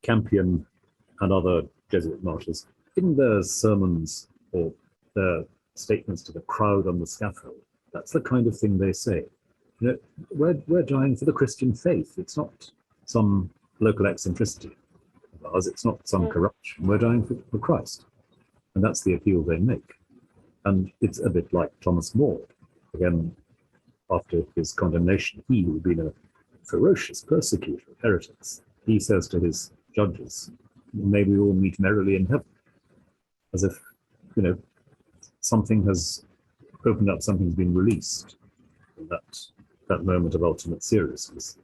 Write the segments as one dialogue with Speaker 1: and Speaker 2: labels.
Speaker 1: Campion and other Jesuit martyrs, in their sermons or their statements to the crowd on the scaffold, that's the kind of thing they say. We're dying for the Christian faith. It's not some local eccentricity of ours. It's not some corruption. We're dying for Christ. And that's the appeal they make. And it's a bit like Thomas More. Again, after his condemnation, he who had been a ferocious persecutor of heretics, he says to his judges, may we all meet merrily in heaven. As if, something has opened up, something's been released in that moment of ultimate seriousness,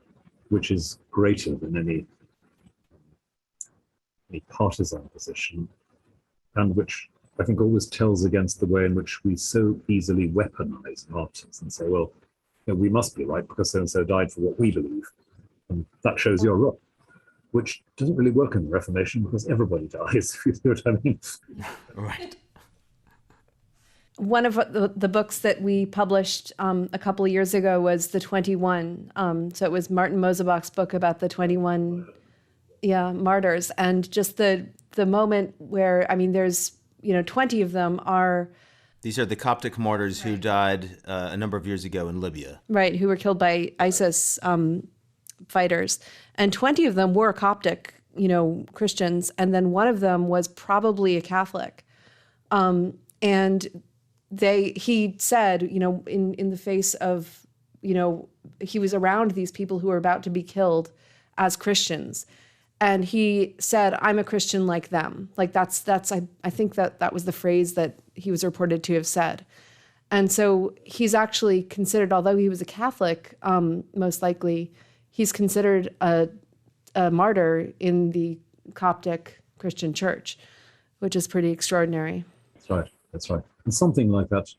Speaker 1: which is greater than any partisan position, and which I think always tells against the way in which we so easily weaponize martyrs and say, well, we must be right because so-and-so died for what we believe, and that shows you're wrong, which doesn't really work in the Reformation because everybody dies, if you see what I mean.
Speaker 2: Right.
Speaker 3: One of the books that we published a couple of years ago was The 21. So it was Martin Mosebach's book about the 21 martyrs. And just the moment where, there's, 20 of them are...
Speaker 2: These are the Coptic martyrs who died a number of years ago in Libya.
Speaker 3: Right, who were killed by ISIS fighters. And 20 of them were Coptic, Christians. And then one of them was probably a Catholic. And he said, in the face of, he was around these people who were about to be killed as Christians. And he said, I'm a Christian like them. Like I think that was the phrase that he was reported to have said. And so he's actually considered, although he was a Catholic, most likely, he's considered a martyr in the Coptic Christian church, which is pretty extraordinary.
Speaker 1: That's right. And something like that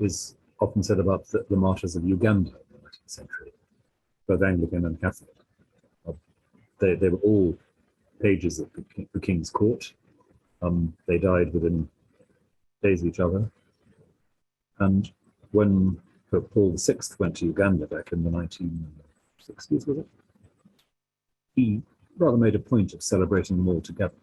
Speaker 1: is often said about the martyrs of Uganda in the 19th century, both Anglican and Catholic. They were all pages at the King's Court. They died within days of each other. And when Pope Paul VI went to Uganda back in the 1960s, was it? He rather made a point of celebrating them all together.